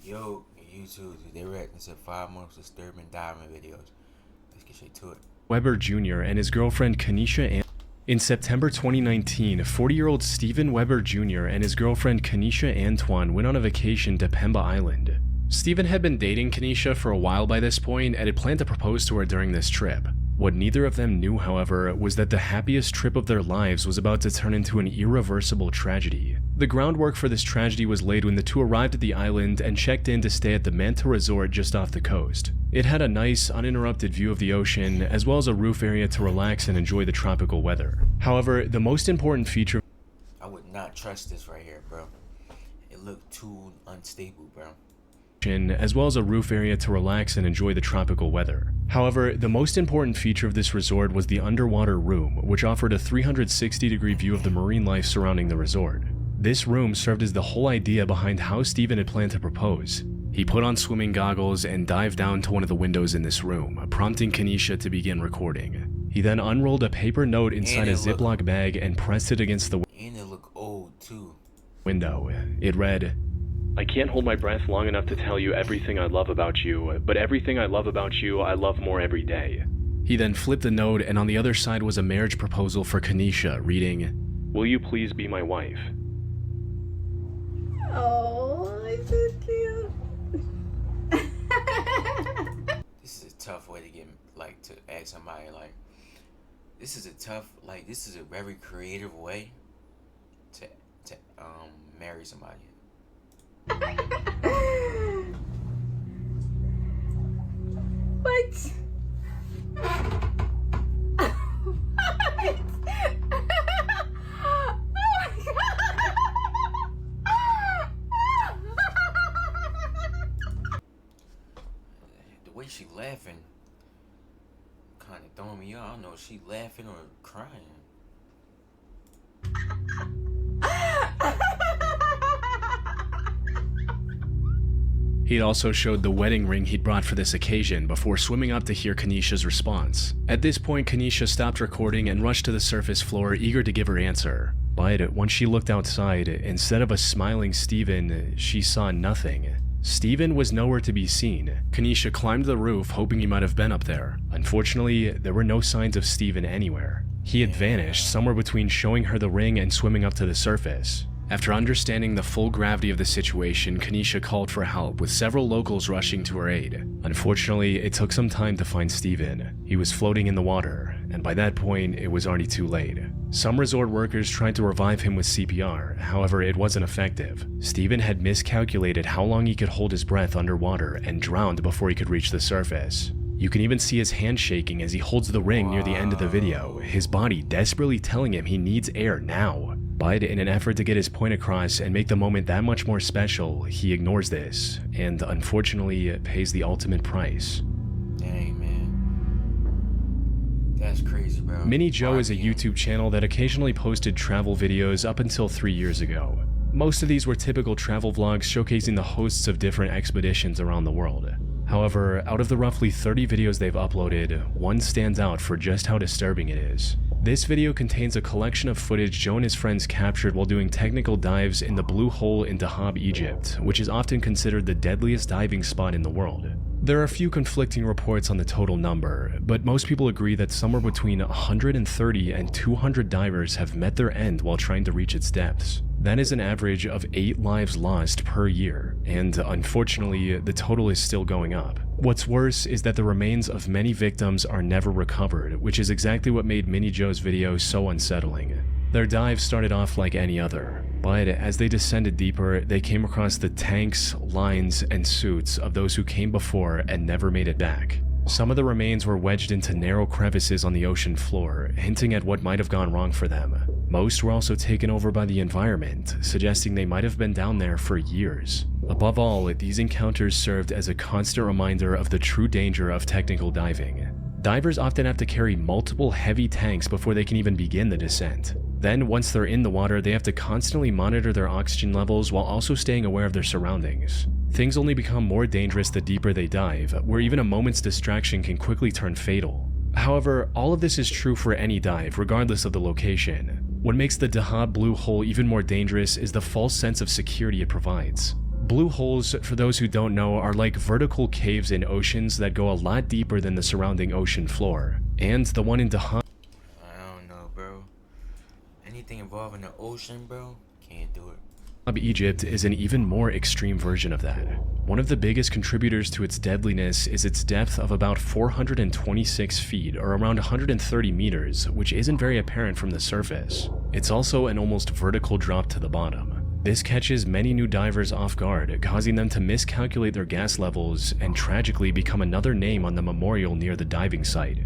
Yo, YouTube, they reacting to 5 most disturbing diving videos. Let's get straight to it. Weber Jr. and his girlfriend Kanisha. In September 2019, 40-year-old Stephen Weber Jr. and his girlfriend Kanisha Antoine went on a vacation to Pemba Island. Stephen had been dating Kanisha for a while by this point and had planned to propose to her during this trip. What neither of them knew, however, was that the happiest trip of their lives was about to turn into an irreversible tragedy. The groundwork for this tragedy was laid when the two arrived at the island and checked in to stay at the Manta Resort just off the coast. It had a nice, uninterrupted view of the ocean, as well as a roof area to relax and enjoy the tropical weather. However, the most important feature— I would not trust this right here, bro. It looked too unstable, bro. As well as a roof area to relax and enjoy the tropical weather. However, the most important feature of this resort was the underwater room, which offered a 360-degree view of the marine life surrounding the resort. This room served as the whole idea behind how Stephen had planned to propose. He put on swimming goggles and dived down to one of the windows in this room, prompting Kanisha to begin recording. He then unrolled a paper note inside a Ziploc bag and pressed it against the And it looked old, too. Window. It read, "I can't hold my breath long enough to tell you everything I love about you, but everything I love about you, I love more every day." He then flipped the note, and on the other side was a marriage proposal for Kanisha, reading, "Will you please be my wife?" Oh, it's so cute. This is a tough way to get, to ask somebody, this is a very creative way to marry somebody. What? The way she laughing kind of throwing me off. I don't know if she laughing or crying. He'd also showed the wedding ring he'd brought for this occasion before swimming up to hear Kanisha's response. At this point, Kanisha stopped recording and rushed to the surface floor, eager to give her answer. But once she looked outside, instead of a smiling Stephen, she saw nothing. Stephen was nowhere to be seen. Kanisha climbed the roof, hoping he might have been up there. Unfortunately, there were no signs of Stephen anywhere. He had vanished somewhere between showing her the ring and swimming up to the surface. After understanding the full gravity of the situation, Kanisha called for help, with several locals rushing to her aid. Unfortunately, it took some time to find Stephen. He was floating in the water, and by that point, it was already too late. Some resort workers tried to revive him with CPR, however, it wasn't effective. Stephen had miscalculated how long he could hold his breath underwater and drowned before he could reach the surface. You can even see his hand shaking as he holds the ring near the end of the video, his body desperately telling him he needs air now. But in an effort to get his point across and make the moment that much more special, he ignores this, and unfortunately pays the ultimate price. Dang, man. That's crazy, bro. Mini Joe is a YouTube channel that occasionally posted travel videos up until 3 years ago. Most of these were typical travel vlogs showcasing the hosts of different expeditions around the world. However, out of the roughly 30 videos they've uploaded, one stands out for just how disturbing it is. This video contains a collection of footage Joe and his friends captured while doing technical dives in the Blue Hole in Dahab, Egypt, which is often considered the deadliest diving spot in the world. There are a few conflicting reports on the total number, but most people agree that somewhere between 130 and 200 divers have met their end while trying to reach its depths. That is an average of 8 lives lost per year, and unfortunately, the total is still going up. What's worse is that the remains of many victims are never recovered, which is exactly what made Mini Joe's video so unsettling. Their dive started off like any other, but as they descended deeper, they came across the tanks, lines, and suits of those who came before and never made it back. Some of the remains were wedged into narrow crevices on the ocean floor, hinting at what might have gone wrong for them. Most were also taken over by the environment, suggesting they might have been down there for years. Above all, these encounters served as a constant reminder of the true danger of technical diving. Divers often have to carry multiple heavy tanks before they can even begin the descent. Then, once they're in the water, they have to constantly monitor their oxygen levels while also staying aware of their surroundings. Things only become more dangerous the deeper they dive, where even a moment's distraction can quickly turn fatal. However, all of this is true for any dive, regardless of the location. What makes the Dahab Blue Hole even more dangerous is the false sense of security it provides. Blue holes, for those who don't know, are like vertical caves in oceans that go a lot deeper than the surrounding ocean floor. And the one in Dahab, I don't know, bro. Anything involving the ocean, bro, can't do it. Egypt, is an even more extreme version of that. One of the biggest contributors to its deadliness is its depth of about 426 feet, or around 130 meters, which isn't very apparent from the surface. It's also an almost vertical drop to the bottom. This catches many new divers off guard, causing them to miscalculate their gas levels and tragically become another name on the memorial near the diving site.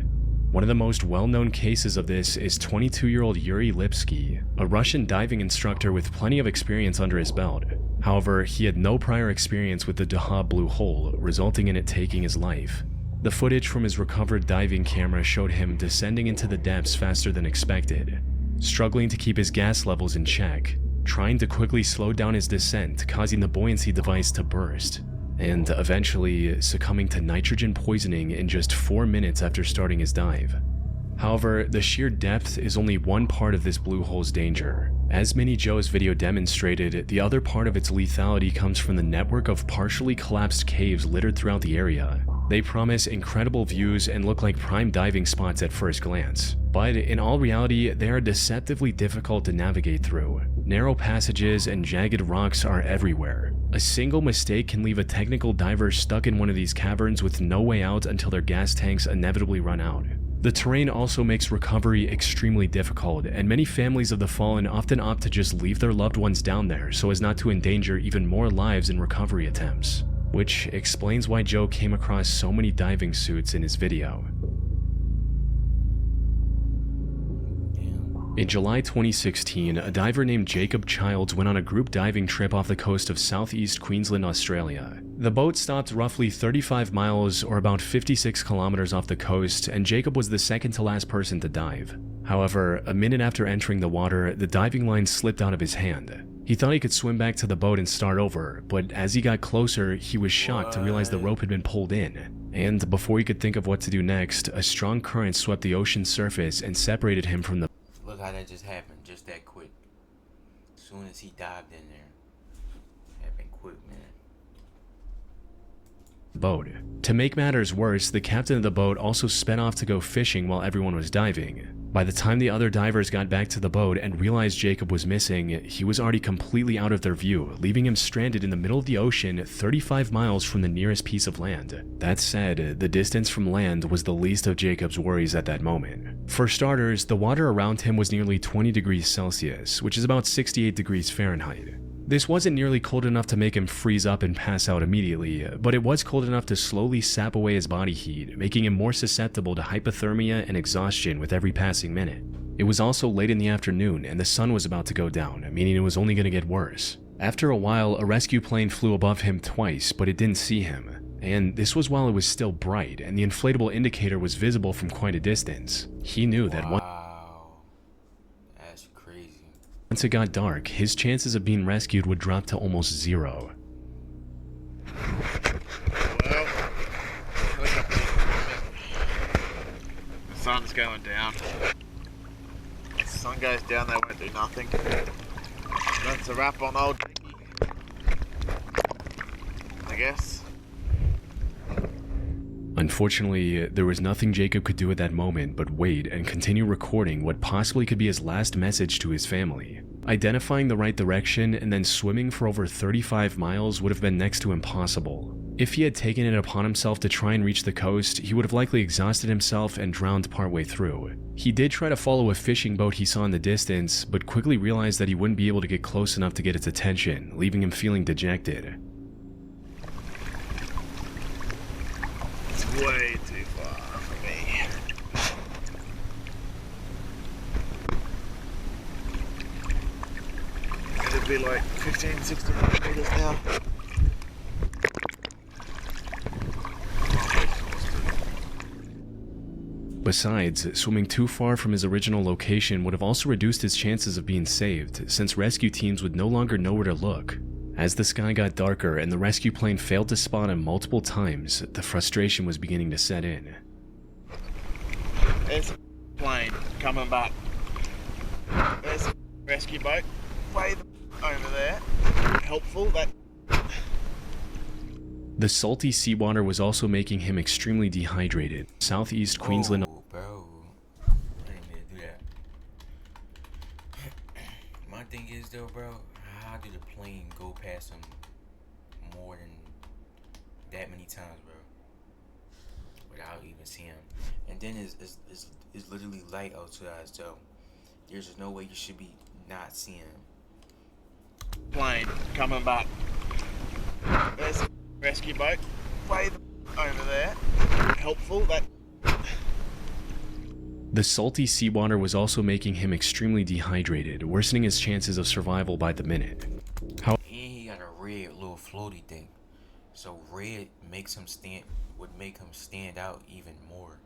One of the most well-known cases of this is 22-year-old Yuri Lipsky, a Russian diving instructor with plenty of experience under his belt. However, he had no prior experience with the Dahab Blue Hole, resulting in it taking his life. The footage from his recovered diving camera showed him descending into the depths faster than expected, struggling to keep his gas levels in check, trying to quickly slow down his descent, causing the buoyancy device to burst, and eventually succumbing to nitrogen poisoning in just 4 minutes after starting his dive. However, the sheer depth is only one part of this blue hole's danger. As Mini Joe's video demonstrated, the other part of its lethality comes from the network of partially collapsed caves littered throughout the area. They promise incredible views and look like prime diving spots at first glance, but in all reality, they are deceptively difficult to navigate through. Narrow passages and jagged rocks are everywhere. A single mistake can leave a technical diver stuck in one of these caverns with no way out until their gas tanks inevitably run out. The terrain also makes recovery extremely difficult, and many families of the fallen often opt to just leave their loved ones down there so as not to endanger even more lives in recovery attempts, which explains why Joe came across so many diving suits in his video. In July 2016, a diver named Jacob Childs went on a group diving trip off the coast of southeast Queensland, Australia. The boat stopped roughly 35 miles or about 56 kilometers off the coast, and Jacob was the second to last person to dive. However, a minute after entering the water, the diving line slipped out of his hand. He thought he could swim back to the boat and start over, but as he got closer, he was shocked to realize the rope had been pulled in. And before he could think of what to do next, a strong current swept the ocean's surface and separated him from the Look how that just happened, just that quick. As soon as he dived in there. Happened quick, man. boat. To make matters worse, the captain of the boat also sped off to go fishing while everyone was diving. By the time the other divers got back to the boat and realized Jacob was missing, he was already completely out of their view, leaving him stranded in the middle of the ocean 35 miles from the nearest piece of land. That said, the distance from land was the least of Jacob's worries at that moment. For starters, the water around him was nearly 20 degrees Celsius, which is about 68 degrees Fahrenheit. This wasn't nearly cold enough to make him freeze up and pass out immediately, but it was cold enough to slowly sap away his body heat, making him more susceptible to hypothermia and exhaustion with every passing minute. It was also late in the afternoon and the sun was about to go down, meaning it was only going to get worse. After a while, a rescue plane flew above him twice, but it didn't see him. And this was while it was still bright and the inflatable indicator was visible from quite a distance. He knew that once it got dark, his chances of being rescued would drop to almost zero. Well, the sun's going down. If the sun goes down, they won't do nothing. That's a wrap on old Jakey, I guess. Unfortunately, there was nothing Jacob could do at that moment but wait and continue recording what possibly could be his last message to his family. Identifying the right direction and then swimming for over 35 miles would have been next to impossible. If he had taken it upon himself to try and reach the coast, he would have likely exhausted himself and drowned partway through. He did try to follow a fishing boat he saw in the distance, but quickly realized that he wouldn't be able to get close enough to get its attention, leaving him feeling dejected. Way too far for me. It'd be like 15, 16 meters now. Besides, swimming too far from his original location would have also reduced his chances of being saved, since rescue teams would no longer know where to look. As the sky got darker and the rescue plane failed to spot him multiple times, the frustration was beginning to set in. There's a plane coming back. There's a rescue boat way over there. Helpful. That The salty seawater was also making him extremely dehydrated. Southeast Queensland. Oh, bro. I didn't mean to do that. My thing is though, bro, how did the plane go past him more than that many times, bro? Without even seeing him. And then it's literally light outside, so there's just no way you should be not seeing him. Plane coming back. There's a rescue boat way over there. Helpful. That. The salty seawater was also making him extremely dehydrated, worsening his chances of survival by the minute. And he got a red little floaty thing, so red would make him stand out even more.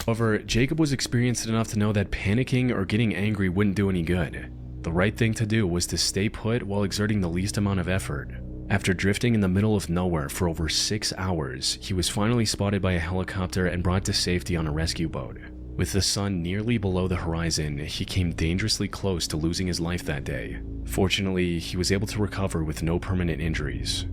However, Jacob was experienced enough to know that panicking or getting angry wouldn't do any good. The right thing to do was to stay put while exerting the least amount of effort. After drifting in the middle of nowhere for over 6 hours, he was finally spotted by a helicopter and brought to safety on a rescue boat. With the sun nearly below the horizon, he came dangerously close to losing his life that day. Fortunately, he was able to recover with no permanent injuries.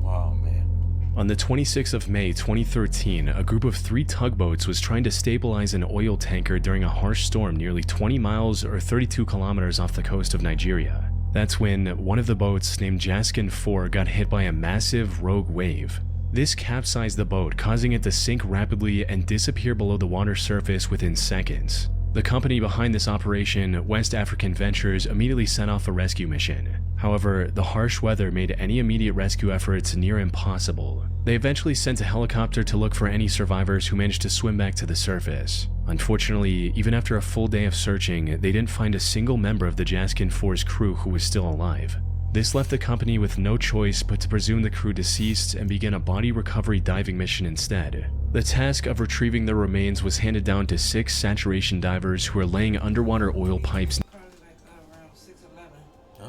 Wow, man. On the 26th of May 2013, a group of 3 tugboats was trying to stabilize an oil tanker during a harsh storm nearly 20 miles or 32 kilometers off the coast of Nigeria. That's when one of the boats, named Jaskin 4, got hit by a massive rogue wave. This capsized the boat, causing it to sink rapidly and disappear below the water surface within seconds. The company behind this operation, West African Ventures, immediately sent off a rescue mission. However, the harsh weather made any immediate rescue efforts near impossible. They eventually sent a helicopter to look for any survivors who managed to swim back to the surface. Unfortunately, even after a full day of searching, they didn't find a single member of the Jaskin 4's crew who was still alive. This left the company with no choice but to presume the crew deceased and begin a body recovery diving mission instead. The task of retrieving their remains was handed down to 6 saturation divers who were laying underwater oil pipes. Probably like around 6:11. Huh?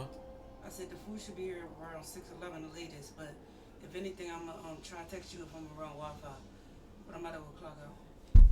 I said the food should be here around 6:11 the latest, but if anything, I'm gonna try to text you if I'm around Wi-Fi. But I'm about to go clock out.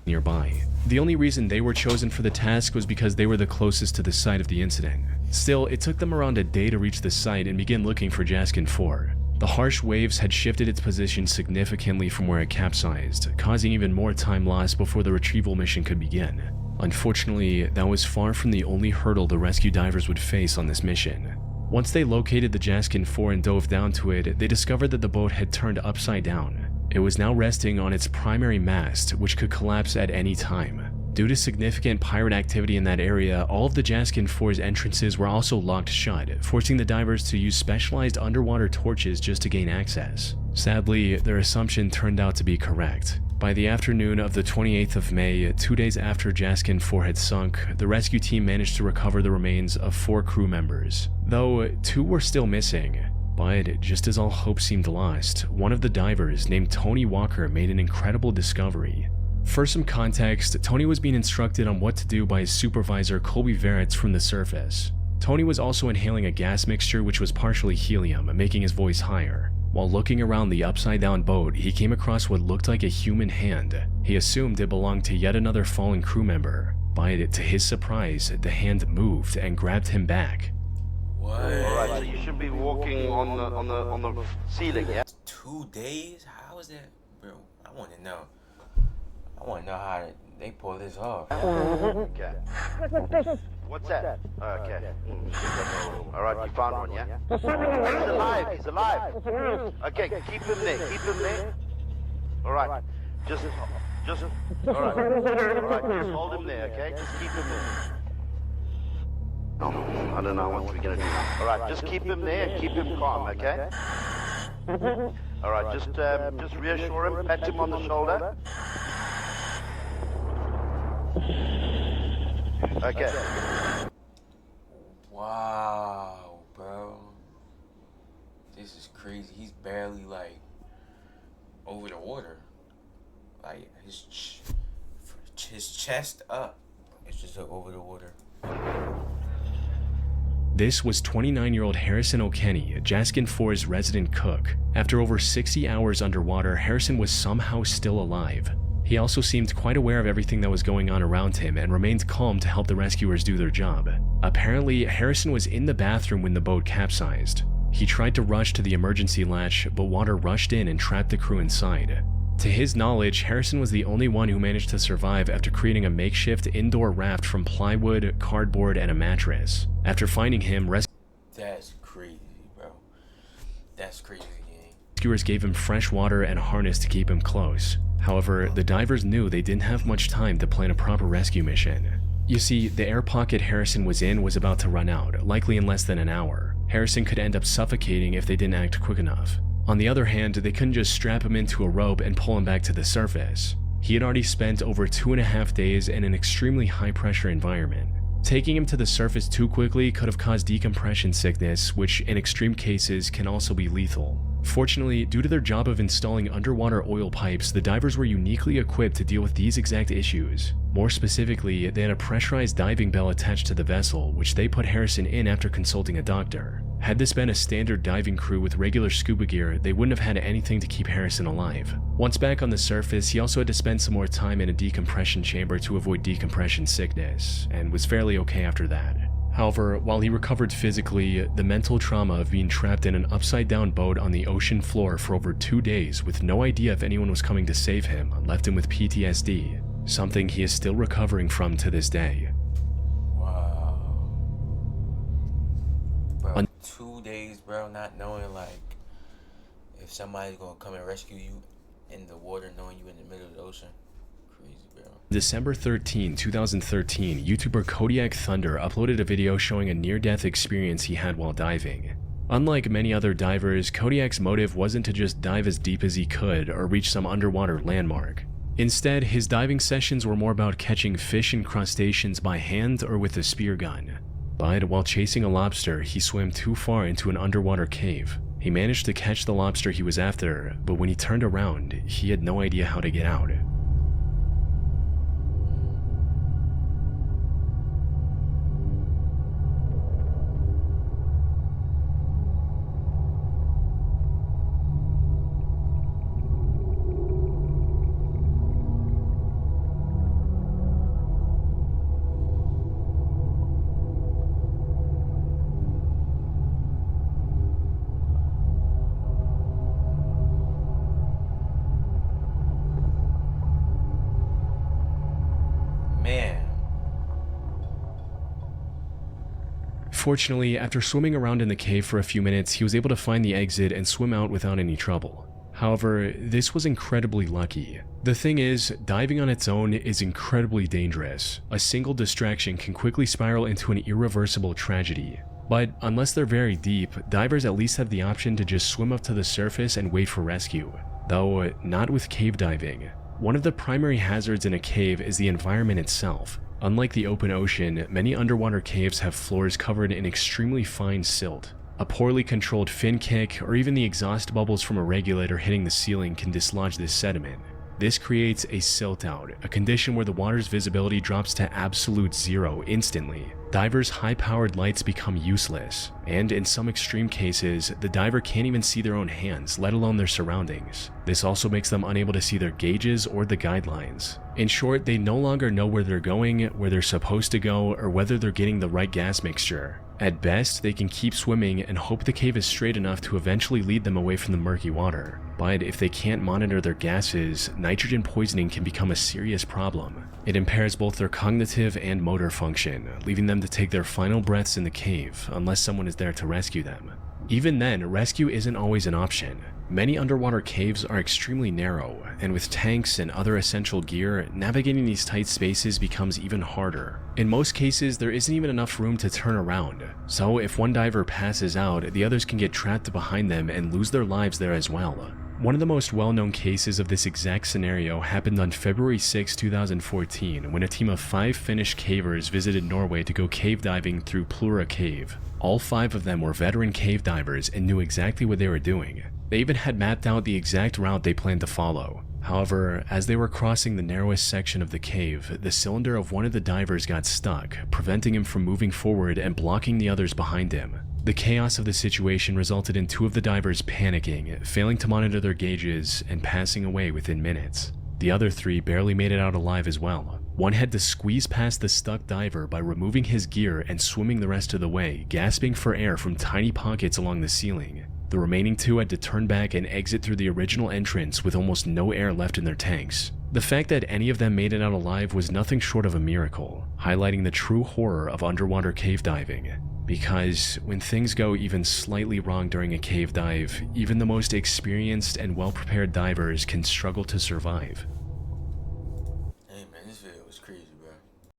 Nearby. The only reason they were chosen for the task was because they were the closest to the site of the incident. Still, it took them around a day to reach the site and begin looking for Jaskin 4. The harsh waves had shifted its position significantly from where it capsized, causing even more time lost before the retrieval mission could begin. Unfortunately, that was far from the only hurdle the rescue divers would face on this mission. Once they located the Jaskin 4 and dove down to it, they discovered that the boat had turned upside down. It was now resting on its primary mast, which could collapse at any time. Due to significant pirate activity in that area, all of the Jaskin 4's entrances were also locked shut, forcing the divers to use specialized underwater torches just to gain access. Sadly, their assumption turned out to be correct. By the afternoon of the 28th of May, 2 days after Jaskin 4 had sunk, the rescue team managed to recover the remains of 4 crew members, though 2 were still missing. But just as all hope seemed lost, one of the divers, named Tony Walker, made an incredible discovery. For some context, Tony was being instructed on what to do by his supervisor, Colby Veritz, from the surface. Tony was also inhaling a gas mixture which was partially helium, making his voice higher. While looking around the upside-down boat, he came across what looked like a human hand. He assumed it belonged to yet another fallen crew member, but to his surprise, the hand moved and grabbed him back. What? Alright, so you should be walking on the ceiling, yeah? 2 days? How is that, bro? I want to know. I want to know how they pull this off. Okay. What's that? Okay. Alright, you found one, yeah? He's alive, he's alive. Okay, keep him there, keep him there. Alright, just, alright. Alright, just hold him there, okay? Just keep him there. No, I don't know what we're gonna do. Alright, just keep him there and keep him calm, okay? Alright, just reassure him, pat him on the shoulder. Okay. Wow, bro. This is crazy. He's barely like over the water. Like his chest up. It's just over the water. This was 29-year-old Harrison O'Kenny, Jaskin 4's resident cook. After over 60 hours underwater, Harrison was somehow still alive. He also seemed quite aware of everything that was going on around him and remained calm to help the rescuers do their job. Apparently, Harrison was in the bathroom when the boat capsized. He tried to rush to the emergency latch, but water rushed in and trapped the crew inside. To his knowledge, Harrison was the only one who managed to survive after creating a makeshift indoor raft from plywood, cardboard, and a mattress. After finding him, That's crazy, bro. That's crazy. rescuers gave him fresh water and a harness to keep him close. However, the divers knew they didn't have much time to plan a proper rescue mission. You see, the air pocket Harrison was in was about to run out, likely in less than an hour. Harrison could end up suffocating if they didn't act quick enough. On the other hand, they couldn't just strap him into a rope and pull him back to the surface. He had already spent over 2.5 days in an extremely high-pressure environment. Taking him to the surface too quickly could have caused decompression sickness, which in extreme cases can also be lethal. Fortunately, due to their job of installing underwater oil pipes, the divers were uniquely equipped to deal with these exact issues. More specifically, they had a pressurized diving bell attached to the vessel, which they put Harrison in after consulting a doctor. Had this been a standard diving crew with regular scuba gear, they wouldn't have had anything to keep Harrison alive. Once back on the surface, he also had to spend some more time in a decompression chamber to avoid decompression sickness, and was fairly okay after that. However, while he recovered physically, the mental trauma of being trapped in an upside-down boat on the ocean floor for over 2 days with no idea if anyone was coming to save him left him with PTSD, something he is still recovering from to this day. Wow. Bro, 2 days, bro, not knowing, like, if somebody's gonna come and rescue you in the water, knowing you in the middle of the ocean. Crazy, bro. December 13, 2013, YouTuber Kodiak Thunder uploaded a video showing a near-death experience he had while diving. Unlike many other divers, Kodiak's motive wasn't to just dive as deep as he could or reach some underwater landmark. Instead, his diving sessions were more about catching fish and crustaceans by hand or with a spear gun. But while chasing a lobster, he swam too far into an underwater cave. He managed to catch the lobster he was after, but when he turned around, he had no idea how to get out. Man. Fortunately, after swimming around in the cave for a few minutes, he was able to find the exit and swim out without any trouble. However, this was incredibly lucky. The thing is, diving on its own is incredibly dangerous. A single distraction can quickly spiral into an irreversible tragedy. But unless they're very deep, divers at least have the option to just swim up to the surface and wait for rescue. Though, not with cave diving. One of the primary hazards in a cave is the environment itself. Unlike the open ocean, many underwater caves have floors covered in extremely fine silt. A poorly controlled fin kick, or even the exhaust bubbles from a regulator hitting the ceiling can dislodge this sediment. This creates a silt out, a condition where the water's visibility drops to absolute zero instantly. Divers' high-powered lights become useless, and in some extreme cases, the diver can't even see their own hands, let alone their surroundings. This also makes them unable to see their gauges or the guidelines. In short, they no longer know where they're going, where they're supposed to go, or whether they're getting the right gas mixture. At best, they can keep swimming and hope the cave is straight enough to eventually lead them away from the murky water. But if they can't monitor their gases, nitrogen poisoning can become a serious problem. It impairs both their cognitive and motor function, leaving them to take their final breaths in the cave unless someone is there to rescue them. Even then, rescue isn't always an option. Many underwater caves are extremely narrow, and with tanks and other essential gear, navigating these tight spaces becomes even harder. In most cases, there isn't even enough room to turn around, so if one diver passes out, the others can get trapped behind them and lose their lives there as well. One of the most well-known cases of this exact scenario happened on February 6, 2014, when a team of 5 Finnish cavers visited Norway to go cave diving through Plura Cave. All 5 of them were veteran cave divers and knew exactly what they were doing. They even had mapped out the exact route they planned to follow. However, as they were crossing the narrowest section of the cave, the cylinder of one of the divers got stuck, preventing him from moving forward and blocking the others behind him. The chaos of the situation resulted in 2 of the divers panicking, failing to monitor their gauges, and passing away within minutes. The other 3 barely made it out alive as well. One had to squeeze past the stuck diver by removing his gear and swimming the rest of the way, gasping for air from tiny pockets along the ceiling. The remaining 2 had to turn back and exit through the original entrance with almost no air left in their tanks. The fact that any of them made it out alive was nothing short of a miracle, highlighting the true horror of underwater cave diving. Because when things go even slightly wrong during a cave dive, even the most experienced and well-prepared divers can struggle to survive.